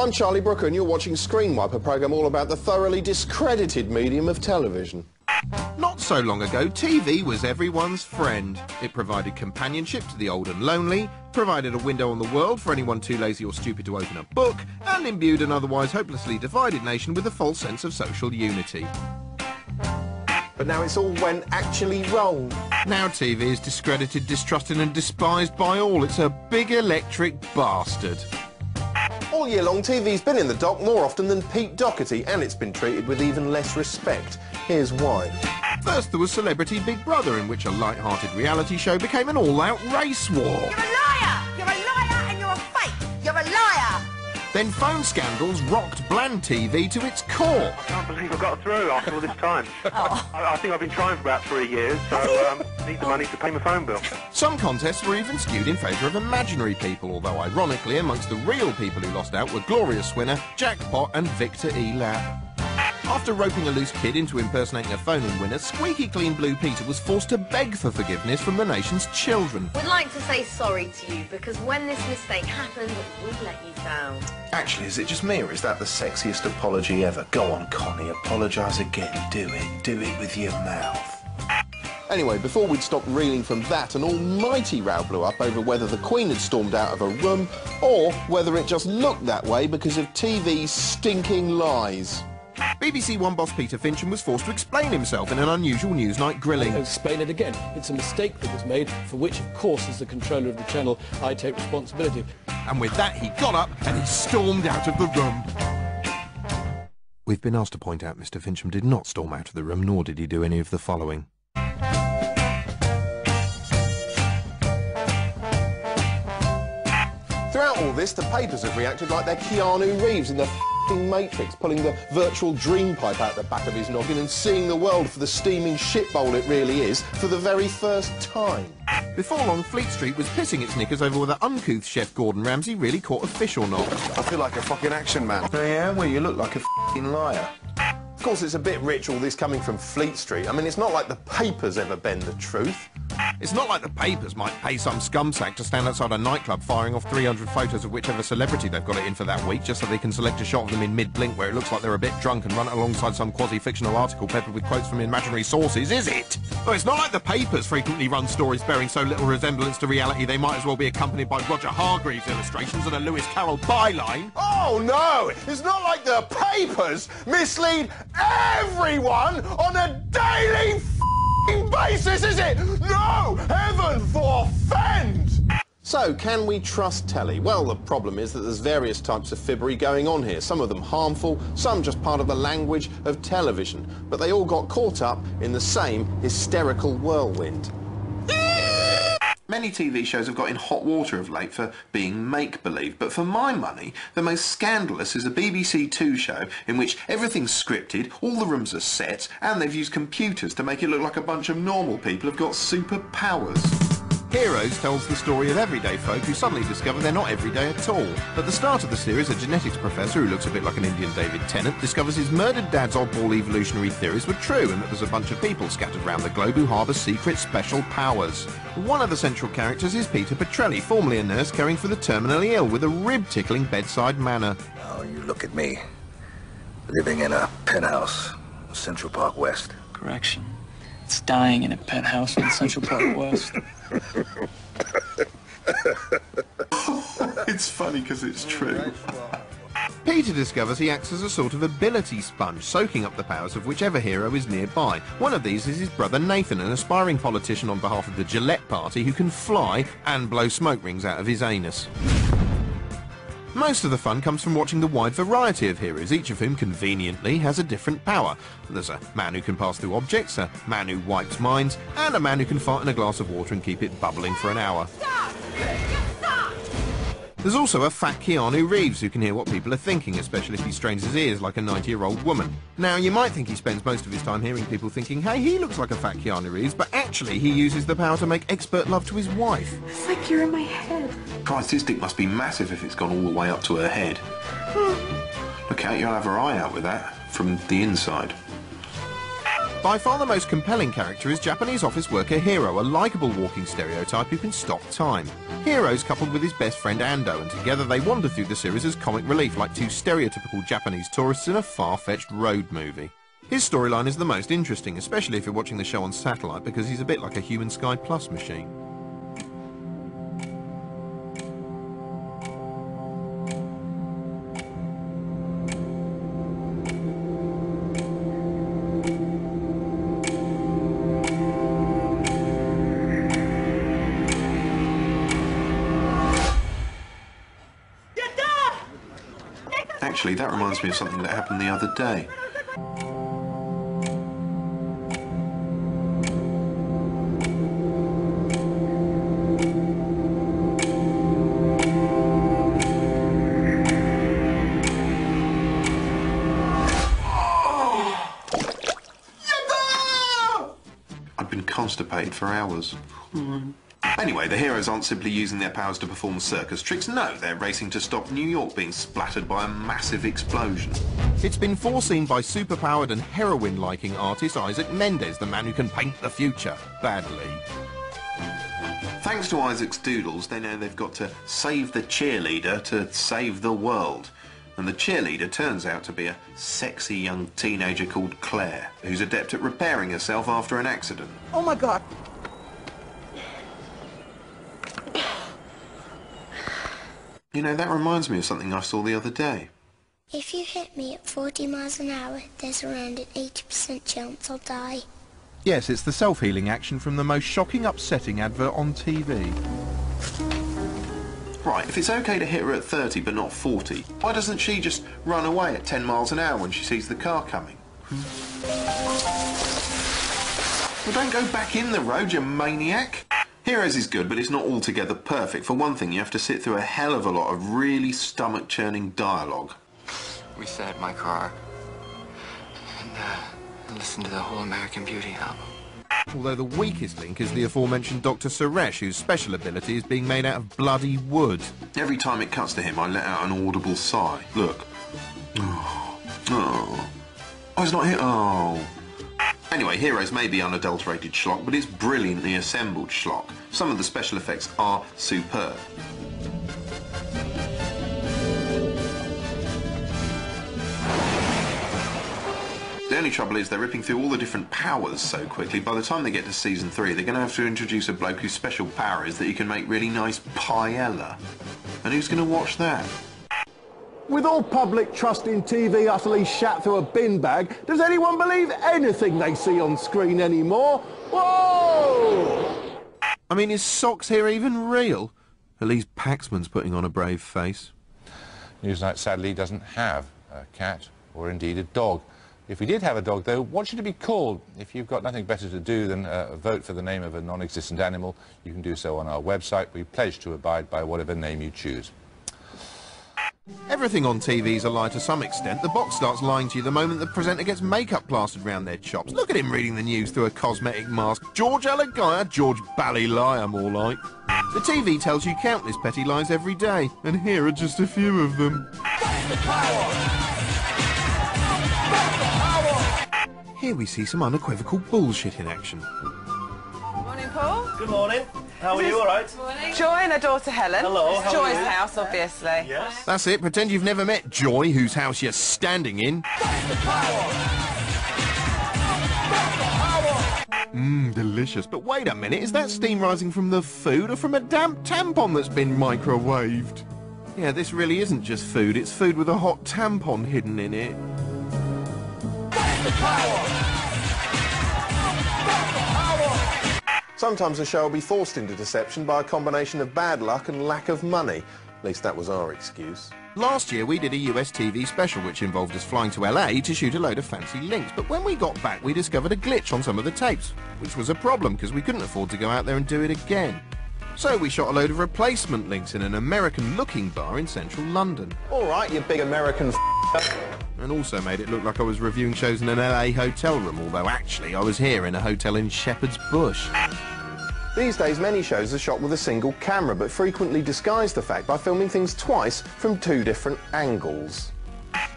I'm Charlie Brooker and you're watching Screenwipe, a programme all about the thoroughly discredited medium of television. Not so long ago, TV was everyone's friend. It provided companionship to the old and lonely, provided a window on the world for anyone too lazy or stupid to open a book, and imbued an otherwise hopelessly divided nation with a false sense of social unity. But now it's all went actually wrong. Now TV is discredited, distrusted and despised by all. It's a big electric bastard. All year long, TV's been in the dock more often than Pete Doherty, and it's been treated with even less respect. Here's why. First, there was Celebrity Big Brother, in which a light-hearted reality show became an all-out race war. You're a liar! You're a liar and you're a fake! You're a liar! Then phone scandals rocked bland TV to its core. I can't believe I got through after all this time. I think I've been trying for about 3 years, so need the money to pay my phone bill. Some contests were even skewed in favour of imaginary people, although ironically amongst the real people who lost out were Glorious Swinner, Jackpot and Victor E. Lapp. After roping a loose kid into impersonating a phone-in winner, Squeaky Clean Blue Peter was forced to beg for forgiveness from the nation's children. We'd like to say sorry to you, because when this mistake happened, we let you down. Actually, is it just me, or is that the sexiest apology ever? Go on, Connie, apologise again. Do it. Do it with your mouth. Anyway, before we'd stopped reeling from that, an almighty row blew up over whether the Queen had stormed out of a room or whether it just looked that way because of TV's stinking lies. BBC One boss Peter Fincham was forced to explain himself in an unusual Newsnight grilling. I'll explain it again. It's a mistake that was made, for which, of course, as the controller of the channel, I take responsibility. And with that, he got up and he stormed out of the room. We've been asked to point out Mr. Fincham did not storm out of the room, nor did he do any of the following. Throughout all this, the papers have reacted like they're Keanu Reeves in the Matrix, pulling the virtual dream pipe out the back of his noggin and seeing the world for the steaming shitbowl it really is for the very first time. Before long, Fleet Street was pissing its knickers over whether uncouth chef Gordon Ramsay really caught a fish or not. I feel like a fucking action man. Oh, yeah? Well, you look like a fucking liar. Of course, it's a bit rich, all this coming from Fleet Street. I mean, it's not like the papers ever bend the truth. It's not like the papers might pay some scumsack to stand outside a nightclub firing off 300 photos of whichever celebrity they've got it in for that week, just so they can select a shot of them in mid-blink where it looks like they're a bit drunk and run it alongside some quasi-fictional article peppered with quotes from imaginary sources, is it? Well, it's not like the papers frequently run stories bearing so little resemblance to reality they might as well be accompanied by Roger Hargreaves illustrations and a Lewis Carroll byline. Oh, no! It's not like the papers mislead everyone on a daily basis, is it? No! Heaven forfend! So, can we trust telly? Well, the problem is that there's various types of fibbery going on here. Some of them harmful, some just part of the language of television. But they all got caught up in the same hysterical whirlwind. Many TV shows have got in hot water of late for being make-believe, but for my money, the most scandalous is a BBC Two show in which everything's scripted, all the rooms are set, and they've used computers to make it look like a bunch of normal people have got superpowers. Heroes tells the story of everyday folk who suddenly discover they're not everyday at all. At the start of the series, a genetics professor who looks a bit like an Indian David Tennant discovers his murdered dad's oddball evolutionary theories were true and that there's a bunch of people scattered around the globe who harbour secret special powers. One of the central characters is Peter Petrelli, formerly a nurse caring for the terminally ill with a rib-tickling bedside manner. Now you look at me, living in a penthouse, Central Park West. Correction. It's dying in a penthouse in Central Park West. It's funny because it's true. Peter discovers he acts as a sort of ability sponge, soaking up the powers of whichever hero is nearby. One of these is his brother Nathan, an aspiring politician on behalf of the Gillette Party who can fly and blow smoke rings out of his anus. Most of the fun comes from watching the wide variety of heroes, each of whom conveniently has a different power. There's a man who can pass through objects, a man who wipes minds, and a man who can fart in a glass of water and keep it bubbling for an hour. Stop! Just stop! There's also a fat Keanu Reeves who can hear what people are thinking, especially if he strains his ears like a 90-year-old woman. Now, you might think he spends most of his time hearing people thinking, hey, he looks like a fat Keanu Reeves, but actually he uses the power to make expert love to his wife. It's like you're in my head. Christ, his dick must be massive if it's gone all the way up to her head. Look out, you'll have her eye out with that, from the inside. By far the most compelling character is Japanese office worker Hiro, a likeable walking stereotype who can stop time. Hiro's coupled with his best friend Ando, and together they wander through the series as comic relief like two stereotypical Japanese tourists in a far-fetched road movie. His storyline is the most interesting, especially if you're watching the show on satellite, because he's a bit like a human Sky Plus machine. Actually, that reminds me of something that happened the other day. I've been constipated for hours. Anyway, the heroes aren't simply using their powers to perform circus tricks. No, they're racing to stop New York being splattered by a massive explosion. It's been foreseen by superpowered and heroine-liking artist Isaac Mendez, the man who can paint the future badly. Thanks to Isaac's doodles, they know they've got to save the cheerleader to save the world. And the cheerleader turns out to be a sexy young teenager called Claire, who's adept at repairing herself after an accident. Oh my God. You know, that reminds me of something I saw the other day. If you hit me at 40 miles an hour, there's around an 80% chance I'll die. Yes, it's the self-healing action from the most shocking, upsetting advert on TV. Right, if it's okay to hit her at 30 but not 40, why doesn't she just run away at 10 miles an hour when she sees the car coming? Well, don't go back in the road, you maniac! Heroes is good, but it's not altogether perfect. For one thing, you have to sit through a hell of a lot of really stomach-churning dialogue. We sat in my car and listened to the whole American Beauty album. Although the weakest link is the aforementioned Dr. Suresh, whose special ability is being made out of bloody wood. Every time it cuts to him, I let out an audible sigh. Look. Oh. Oh, it's not here. Oh. Anyway, Heroes may be unadulterated schlock, but it's brilliantly assembled schlock. Some of the special effects are superb. The only trouble is they're ripping through all the different powers so quickly. By the time they get to season 3, they're going to have to introduce a bloke whose special power is that he can make really nice paella. And who's going to watch that? With all public trust in TV utterly shat through a bin bag, does anyone believe anything they see on screen anymore? Whoa! I mean, is Socks here even real? At least Paxman's putting on a brave face. Newsnight sadly doesn't have a cat or indeed a dog. If we did have a dog, though, what should it be called? If you've got nothing better to do than vote for the name of a non-existent animal, you can do so on our website. We pledge to abide by whatever name you choose. Everything on TV is a lie to some extent. The box starts lying to you the moment the presenter gets makeup plastered round their chops. Look at him reading the news through a cosmetic mask. George Alagaya, George Ballyliar, more like. The TV tells you countless petty lies every day, and here are just a few of them. Here we see some unequivocal bullshit in action. Morning, Paul. Good morning. How are you, all right? Morning. Joy and her daughter Helen. Hello, how Joy's are you? house, obviously. Yes. That's it. Pretend you've never met Joy, whose house you're standing in. Delicious. But wait a minute, is that steam rising from the food or from a damp tampon that's been microwaved? Yeah, this really isn't just food. It's food with a hot tampon hidden in it. Sometimes a show will be forced into deception by a combination of bad luck and lack of money. At least that was our excuse. Last year we did a US TV special which involved us flying to LA to shoot a load of fancy links, but when we got back we discovered a glitch on some of the tapes, which was a problem because we couldn't afford to go out there and do it again. So we shot a load of replacement links in an American-looking bar in central London. All right, you big American And also made it look like I was reviewing shows in an LA hotel room, although actually I was here in a hotel in Shepherd's Bush. These days, many shows are shot with a single camera, but frequently disguise the fact by filming things twice from 2 different angles.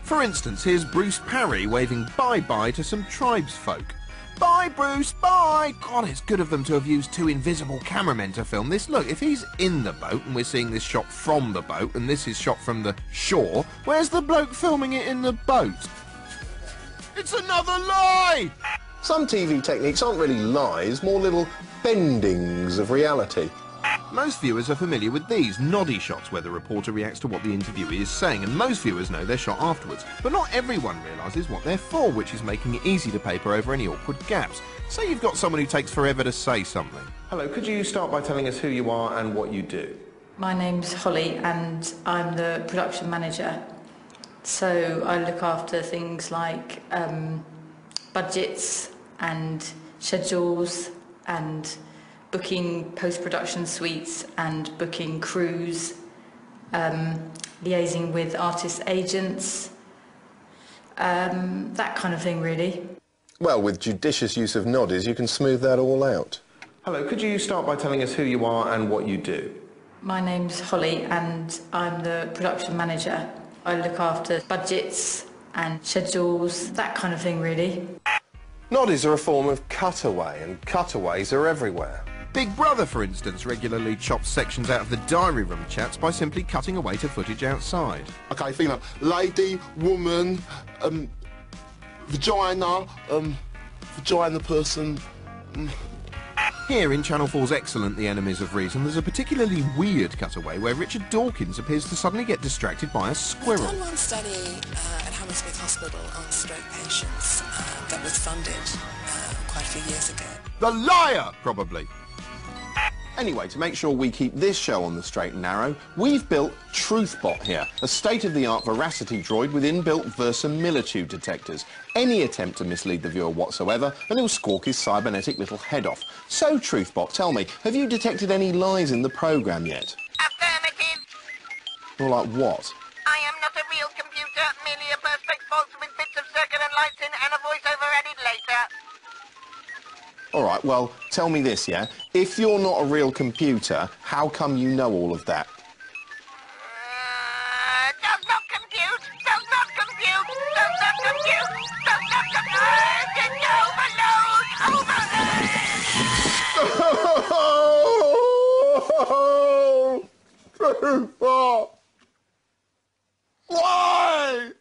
For instance, here's Bruce Parry waving bye-bye to some tribesfolk. Bye, Bruce, bye! God, it's good of them to have used two invisible cameramen to film this. Look, if he's in the boat and we're seeing this shot from the boat and this is shot from the shore, where's the bloke filming it in the boat? It's another lie! Some TV techniques aren't really lies, more little bendings of reality. Most viewers are familiar with these noddy shots where the reporter reacts to what the interviewee is saying, and most viewers know they're shot afterwards. But not everyone realises what they're for, which is making it easy to paper over any awkward gaps. Say you've got someone who takes forever to say something. Hello, could you start by telling us who you are and what you do? My name's Holly and I'm the production manager. So I look after things like budgets and schedules and booking post-production suites and booking crews, liaising with artist agents, that kind of thing, really. Well, with judicious use of noddies, you can smooth that all out. Hello, could you start by telling us who you are and what you do? My name's Holly and I'm the production manager. I look after budgets and schedules, that kind of thing, really. Noddies are a form of cutaway, and cutaways are everywhere. Big Brother, for instance, regularly chops sections out of the diary room chats by simply cutting away to footage outside. Okay, female, lady, woman, vagina, vagina person. Here in Channel 4's excellent The Enemies of Reason, there's a particularly weird cutaway where Richard Dawkins appears to suddenly get distracted by a squirrel. I've done one study at Hammersmith Hospital on stroke patients that was funded quite a few years ago. The liar, probably. Anyway, to make sure we keep this show on the straight and narrow, we've built Truthbot here, a state-of-the-art veracity droid with inbuilt verisimilitude detectors. Any attempt to mislead the viewer whatsoever, and he'll squawk his cybernetic little head off. So, Truthbot, tell me, have you detected any lies in the programme yet? Affirmative. Or like what? I am not a real computer, merely a perspex box with bits of circuit and lights in and a voiceover added later. All right, well, tell me this, yeah? If you're not a real computer, how come you know all of that? Does not compute, does not compute, does not compute, does not compute, Overload! Why?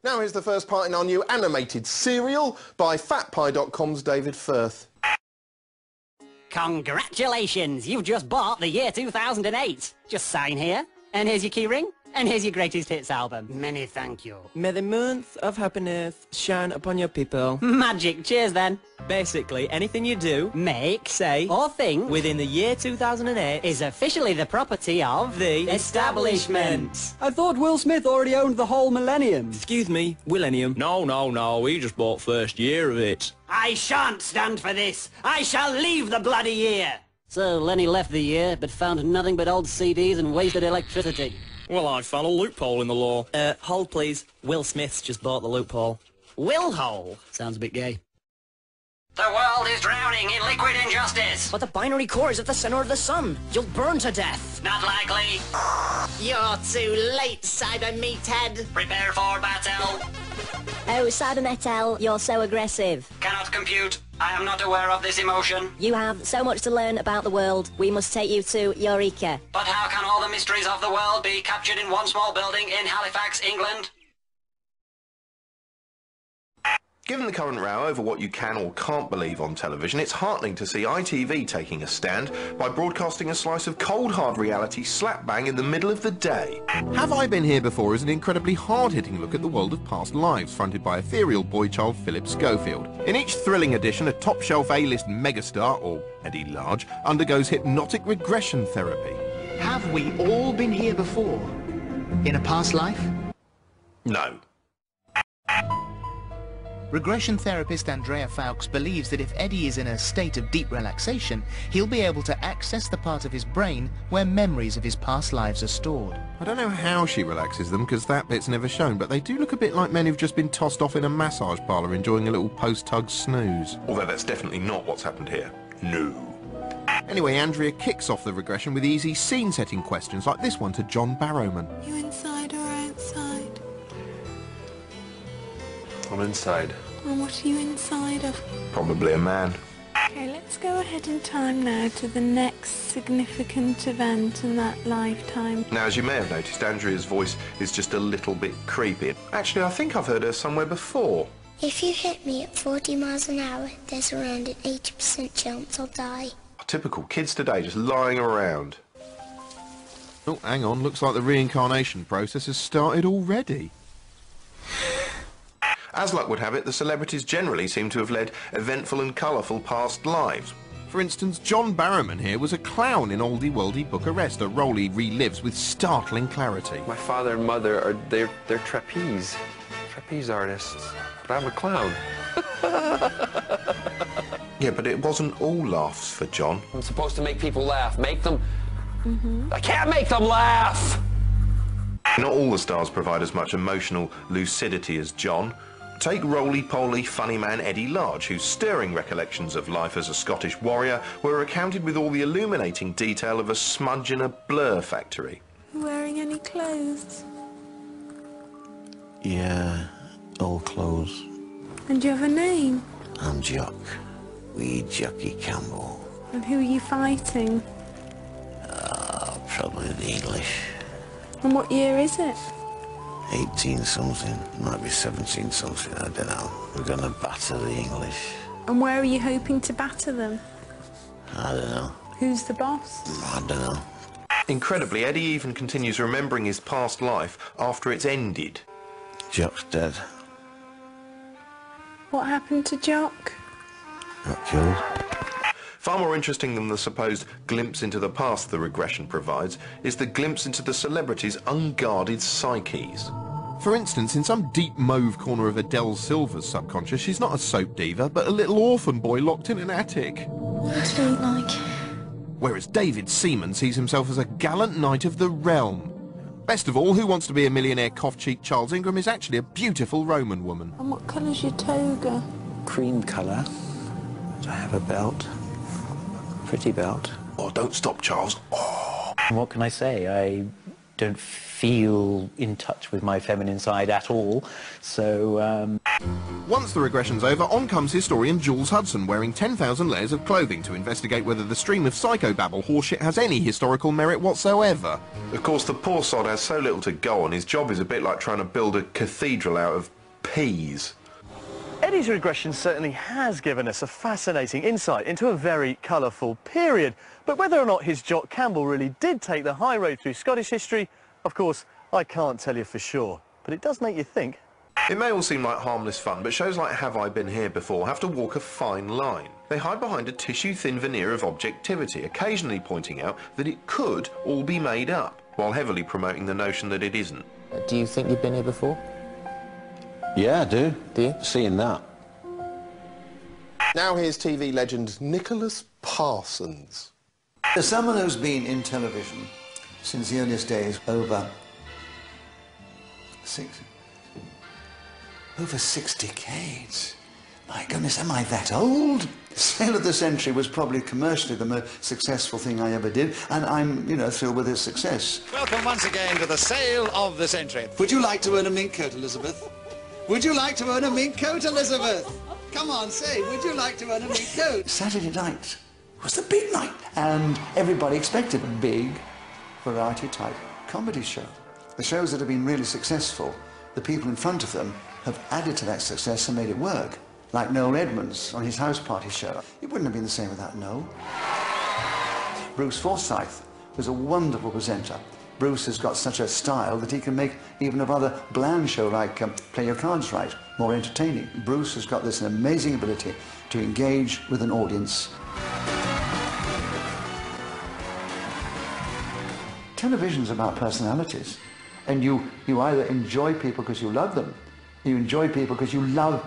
Now here's the first part in our new animated serial by fatpie.com's David Firth. Congratulations! You've just bought the year 2008. Just sign here, and here's your keyring, and here's your greatest hits album. Many thank you. May the month of happiness shine upon your people. Magic, cheers then. Basically, anything you do, make, say, or think within the year 2008 is officially the property of the establishment. I thought Will Smith already owned the whole millennium. Excuse me, Millennium. No, he just bought first year of it. I shan't stand for this. I shall leave the bloody year. So Lenny left the year, but found nothing but old CDs and wasted electricity. Well, I found a loophole in the law. Hold please. Will Smith's just bought the loophole. Will hole? Sounds a bit gay. The world is drowning in liquid injustice. But the binary core is at the center of the sun. You'll burn to death. Not likely. You're too late, cyber meathead. Prepare for battle. Oh, Cybermetal, you're so aggressive. Cannot compute. I am not aware of this emotion. You have so much to learn about the world. We must take you to Eureka. But how can all the mysteries of the world be captured in one small building in Halifax, England? Given the current row over what you can or can't believe on television, it's heartening to see ITV taking a stand by broadcasting a slice of cold hard reality slap bang in the middle of the day. Have I Been Here Before is an incredibly hard-hitting look at the world of past lives, fronted by ethereal boy child Philip Schofield. In each thrilling edition, a top-shelf A-list megastar, or Eddie Large, undergoes hypnotic regression therapy. Have we all been here before? In a past life? No. Regression therapist Andrea Fawkes believes that if Eddie is in a state of deep relaxation, he'll be able to access the part of his brain where memories of his past lives are stored. I don't know how she relaxes them, because that bit's never shown, but they do look a bit like men who've just been tossed off in a massage parlour enjoying a little post-tug snooze. Although that's definitely not what's happened here. No. Anyway, Andrea kicks off the regression with easy scene-setting questions like this one to John Barrowman. You inside or outside? I'm inside. And what are you inside of? Probably a man. Okay, let's go ahead in time now to the next significant event in that lifetime. Now, as you may have noticed, Andrea's voice is just a little bit creepy. Actually, I think I've heard her somewhere before. If you hit me at 40 miles an hour, there's around an 80% chance I'll die. Typical kids today, just lying around. Oh, hang on, looks like the reincarnation process has started already. As luck would have it, the celebrities generally seem to have led eventful and colourful past lives. For instance, John Barrowman here was a clown in oldie-worldy Bucharest, a role he relives with startling clarity. My father and mother are they're trapeze artists, but I'm a clown. Yeah, but it wasn't all laughs for John. I'm supposed to make people laugh. Make them... I can't make them laugh! Not all the stars provide as much emotional lucidity as John. Take roly-poly funny man Eddie Large, whose stirring recollections of life as a Scottish warrior were recounted with all the illuminating detail of a smudge in a blur factory. You wearing any clothes? Yeah, all clothes. And do you have a name? I'm Jock. Wee Jockey Campbell. And who are you fighting? Probably the English. And what year is it? 18-something, might be 17-something, I don't know. We're gonna batter the English. And where are you hoping to batter them? I don't know. Who's the boss? I don't know. Incredibly, Eddie even continues remembering his past life after it's ended. Jock's dead. What happened to Jock? Got killed. Far more interesting than the supposed glimpse into the past the regression provides is the glimpse into the celebrities' unguarded psyches. For instance, in some deep mauve corner of Adele Silver's subconscious, she's not a soap diva, but a little orphan boy locked in an attic. What do you like? Whereas David Seaman sees himself as a gallant knight of the realm. Best of all, Who Wants to Be a Millionaire cough-cheeked Charles Ingram is actually a beautiful Roman woman. And what colour's your toga? Cream colour. Do I have a belt? Pretty belt. Oh, don't stop, Charles. Oh. What can I say? I don't feel in touch with my feminine side at all, so... Once the regression's over, on comes historian Jules Hudson, wearing 10,000 layers of clothing to investigate whether the stream of psychobabble horseshit has any historical merit whatsoever. Of course, the poor sod has so little to go on, his job is a bit like trying to build a cathedral out of peas. Eddie's regression certainly has given us a fascinating insight into a very colourful period. But whether or not his Jock Campbell really did take the high road through Scottish history, of course, I can't tell you for sure. But it does make you think. It may all seem like harmless fun, but shows like Have I Been Here Before have to walk a fine line. They hide behind a tissue-thin veneer of objectivity, occasionally pointing out that it could all be made up, while heavily promoting the notion that it isn't. Do you think you've been here before? Yeah, I do. Do you? Seeing that. Now here's TV legend Nicholas Parsons. As someone who's been in television since the earliest days, over 6 decades. My goodness, am I that old? Sale of the Century was probably commercially the most successful thing I ever did, and I'm, thrilled with its success. Welcome once again to the Sale of the Century. Would you like to earn a mink coat, Elizabeth? Would you like to earn a mink coat, Elizabeth? Come on, say, would you like to earn a mink coat? Saturday night was the big night, and everybody expected a big, variety-type comedy show. The shows that have been really successful, the people in front of them have added to that success and made it work. Like Noel Edmonds on his house party show. It wouldn't have been the same without Noel. Bruce Forsyth was a wonderful presenter. Bruce has got such a style that he can make even a rather bland show like Play Your Cards Right more entertaining. Bruce has got this amazing ability to engage with an audience. Television's about personalities, and you either enjoy people because you love them, you enjoy people because you love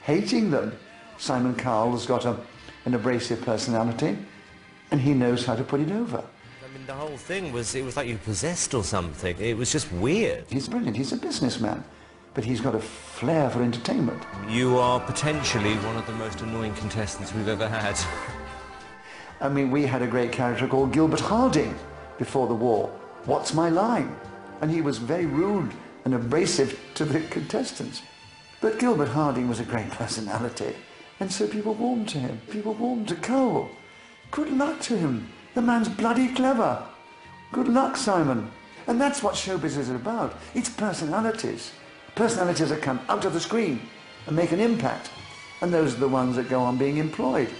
hating them. Simon Cowell has got an abrasive personality, and he knows how to put it over. I mean, the whole thing was, it was like you possessed or something. It was just weird. He's brilliant. He's a businessman, but he's got a flair for entertainment. You are potentially one of the most annoying contestants we've ever had. I mean, we had a great character called Gilbert Harding before the war. What's my line? And he was very rude and abrasive to the contestants. But Gilbert Harding was a great personality, and so people warmed to him. People warmed to Cole. Good luck to him. The man's bloody clever. Good luck, Simon. And that's what showbiz is about. It's personalities. Personalities that come out of the screen and make an impact. And those are the ones that go on being employed.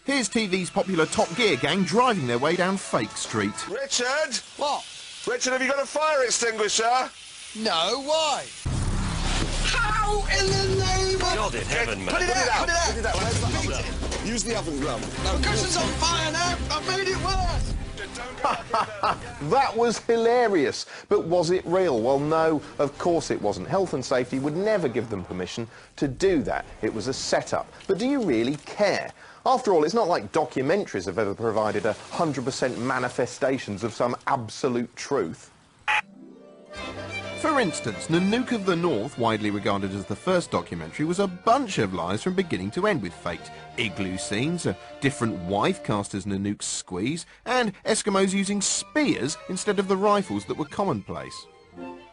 Here's TV's popular Top Gear gang driving their way down Fake Street. Richard? What? Richard, have you got a fire extinguisher? No, why? How in the name of... God in heaven, man. Put it out. Use the oven glove. The cushion's on fire now. I've made it worse. That was hilarious. But was it real? Well, no, of course it wasn't. Health and safety would never give them permission to do that. It was a setup. But do you really care? After all, it's not like documentaries have ever provided 100% manifestations of some absolute truth. For instance, Nanook of the North, widely regarded as the first documentary, was a bunch of lies from beginning to end, with faked igloo scenes, a different wife cast as Nanook's squeeze, and Eskimos using spears instead of the rifles that were commonplace.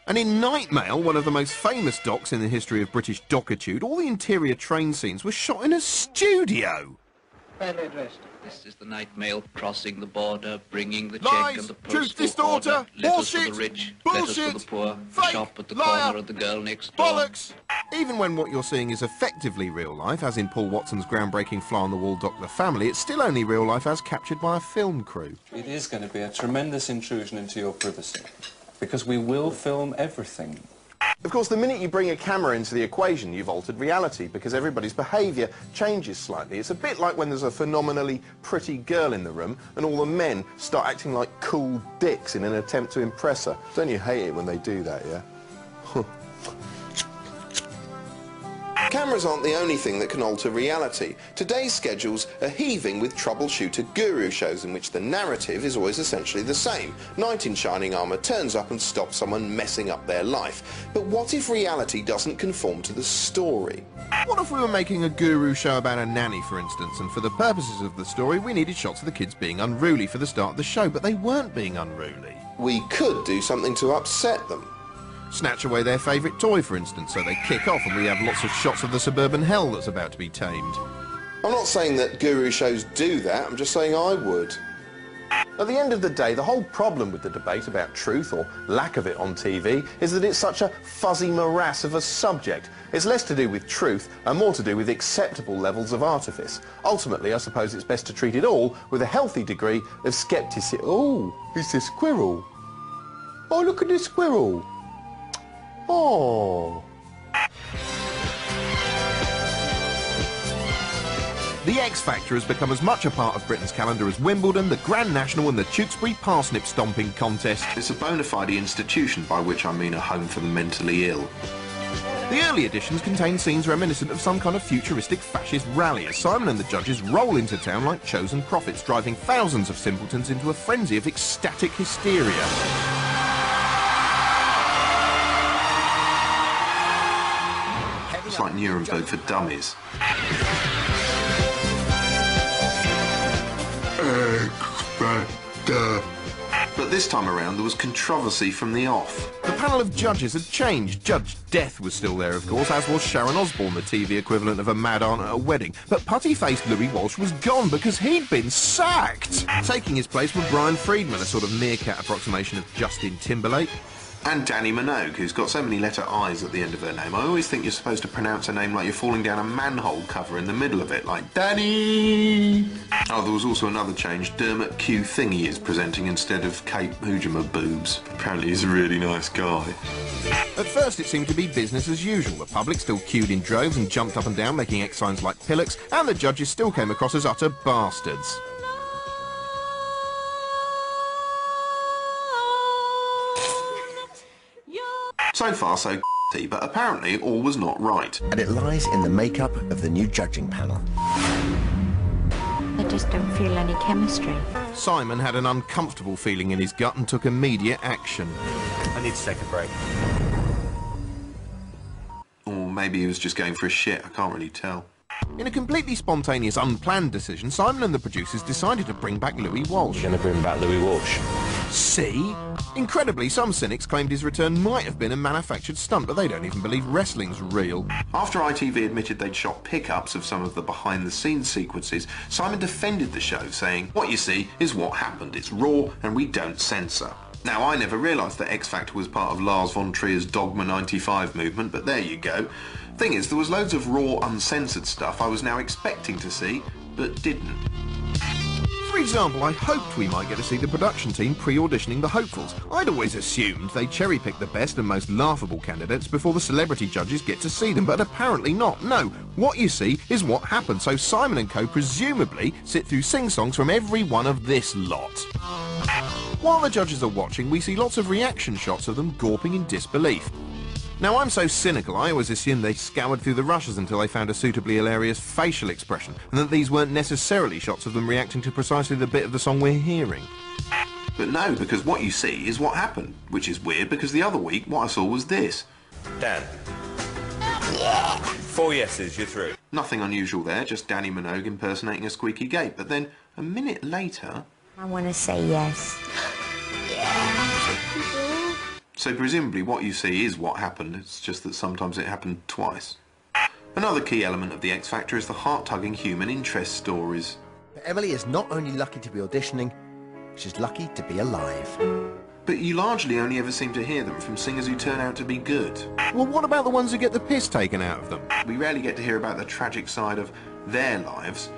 And in Night Mail, one of the most famous docs in the history of British docitude, all the interior train scenes were shot in a studio. Fairly addressed. This is the Night Mail crossing the border, bringing the Lies, check and the truth postal distorter, order, letters for bullshit, the rich, bullshit, letters for the poor, fake, the shop at the liar, corner of the girl next door. Bollocks! Even when what you're seeing is effectively real life, as in Paul Watson's groundbreaking fly-on-the-wall doc The Family, it's still only real life as captured by a film crew. It is going to be a tremendous intrusion into your privacy, because we will film everything. Of course, the minute you bring a camera into the equation, you've altered reality, because everybody's behaviour changes slightly. It's a bit like when there's a phenomenally pretty girl in the room and all the men start acting like cool dicks in an attempt to impress her. Don't you hate it when they do that, yeah? Cameras aren't the only thing that can alter reality. Today's schedules are heaving with troubleshooter guru shows in which the narrative is always essentially the same. Knight in shining armour turns up and stops someone messing up their life. But what if reality doesn't conform to the story? What if we were making a guru show about a nanny, for instance, and for the purposes of the story we needed shots of the kids being unruly for the start of the show, but they weren't being unruly? We could do something to upset them. Snatch away their favourite toy, for instance, so they kick off and we have lots of shots of the suburban hell that's about to be tamed. I'm not saying that guru shows do that, I'm just saying I would. At the end of the day, the whole problem with the debate about truth, or lack of it on TV, is that it's such a fuzzy morass of a subject. It's less to do with truth and more to do with acceptable levels of artifice. Ultimately, I suppose it's best to treat it all with a healthy degree of scepticism. Oh, it's a squirrel. Oh, look at this squirrel. Oh. The X Factor has become as much a part of Britain's calendar as Wimbledon, the Grand National and the Tewkesbury Parsnip Stomping Contest. It's a bona fide institution, by which I mean a home for the mentally ill. The early editions contain scenes reminiscent of some kind of futuristic fascist rally as Simon and the judges roll into town like chosen prophets, driving thousands of simpletons into a frenzy of ecstatic hysteria. It's like Nuremberg for dummies. But this time around there was controversy from the off. The panel of judges had changed. Judge Death was still there, of course, as was Sharon Osbourne, the TV equivalent of a mad aunt at a wedding. But putty-faced Louis Walsh was gone because he'd been sacked. Taking his place was Brian Friedman, a sort of meerkat approximation of Justin Timberlake. And Danny Minogue, who's got so many letter I's at the end of her name. I always think you're supposed to pronounce her name like you're falling down a manhole cover in the middle of it, like Danny! Oh, there was also another change. Dermot Q Thingy is presenting instead of Kate Hujima Boobs. Apparently he's a really nice guy. At first it seemed to be business as usual. The public still queued in droves and jumped up and down making X signs like pillocks, and the judges still came across as utter bastards. So far, so but apparently all was not right. And it lies in the makeup of the new judging panel. I just don't feel any chemistry. Simon had an uncomfortable feeling in his gut and took immediate action. I need to take a break. Or maybe he was just going for a shit, I can't really tell. In a completely spontaneous, unplanned decision, Simon and the producers decided to bring back Louis Walsh. You're going to bring back Louis Walsh? See? Incredibly, some cynics claimed his return might have been a manufactured stunt, but they don't even believe wrestling's real. After ITV admitted they'd shot pickups of some of the behind-the-scenes sequences, Simon defended the show, saying, "What you see is what happened. It's raw and we don't censor." Now, I never realised that X Factor was part of Lars von Trier's Dogma 95 movement, but there you go. Thing is, there was loads of raw, uncensored stuff I was now expecting to see, but didn't. For example, I hoped we might get to see the production team pre-auditioning the hopefuls. I'd always assumed they cherry-pick the best and most laughable candidates before the celebrity judges get to see them, but apparently not. No, what you see is what happened, so Simon and co presumably sit through sing-songs from every one of this lot. While the judges are watching, we see lots of reaction shots of them gawping in disbelief. Now, I'm so cynical, I always assumed they scoured through the rushes until they found a suitably hilarious facial expression, and that these weren't necessarily shots of them reacting to precisely the bit of the song we're hearing. But no, because what you see is what happened, which is weird because the other week what I saw was this. Dan. 4 yeses, you're through. Nothing unusual there, just Danny Minogue impersonating a squeaky gate, but then a minute later... I want to say yes. So presumably what you see is what happened, it's just that sometimes it happened twice. Another key element of the X Factor is the heart-tugging human interest stories. Emily is not only lucky to be auditioning, she's lucky to be alive. But you largely only ever seem to hear them from singers who turn out to be good. Well, what about the ones who get the piss taken out of them? We rarely get to hear about the tragic side of their lives,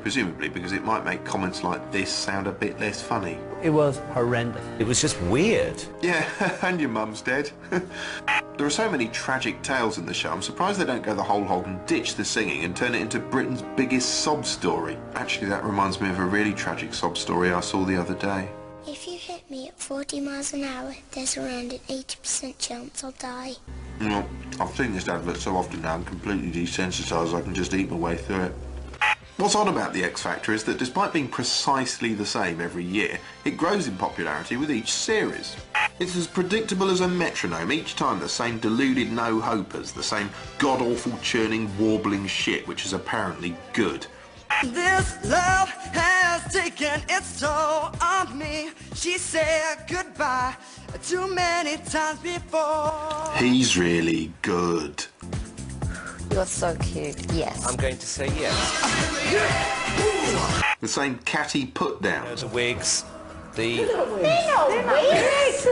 presumably because it might make comments like this sound a bit less funny. It was horrendous. It was just weird. Yeah, and your mum's dead. There are so many tragic tales in the show, I'm surprised they don't go the whole hog and ditch the singing and turn it into Britain's biggest sob story. Actually, that reminds me of a really tragic sob story I saw the other day. If you hit me at 40 miles an hour, there's around an 80% chance I'll die. Well, I've seen this advert so often now I'm completely desensitised I can just eat my way through it. What's odd about the X Factor is that despite being precisely the same every year, it grows in popularity with each series. It's as predictable as a metronome, each time the same deluded no-hopers, the same god-awful churning warbling shit which is apparently good. This love has taken its toll on me. She said goodbye too many times before. He's really good. You're so cute, yes. I'm going to say yes. The same catty put-down. The wigs, the... They're not wigs!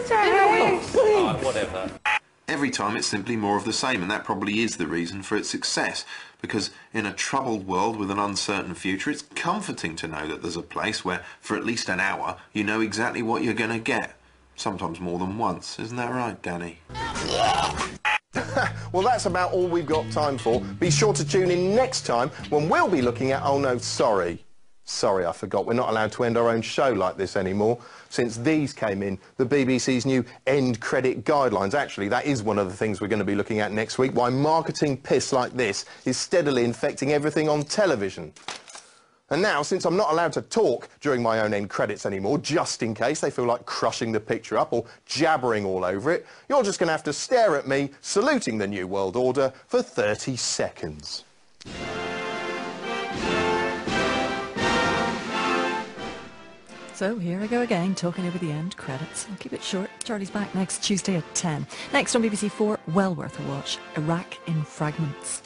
Oh, whatever. Every time it's simply more of the same, and that probably is the reason for its success. Because in a troubled world with an uncertain future, it's comforting to know that there's a place where, for at least an hour, you know exactly what you're going to get. Sometimes more than once. Isn't that right, Danny? Well, that's about all we've got time for. Be sure to tune in next time when we'll be looking at... Oh, no, sorry. Sorry, I forgot. We're not allowed to end our own show like this anymore. Since these came in, the BBC's new end credit guidelines. Actually, that is one of the things we're going to be looking at next week. Why marketing piss like this is steadily infecting everything on television. And now, since I'm not allowed to talk during my own end credits anymore, just in case they feel like crushing the picture up or jabbering all over it, you're just going to have to stare at me saluting the New World Order for 30 seconds. So here I go again, talking over the end credits. I'll keep it short. Charlie's back next Tuesday at 10. Next on BBC 4, well worth a watch, Iraq in Fragments.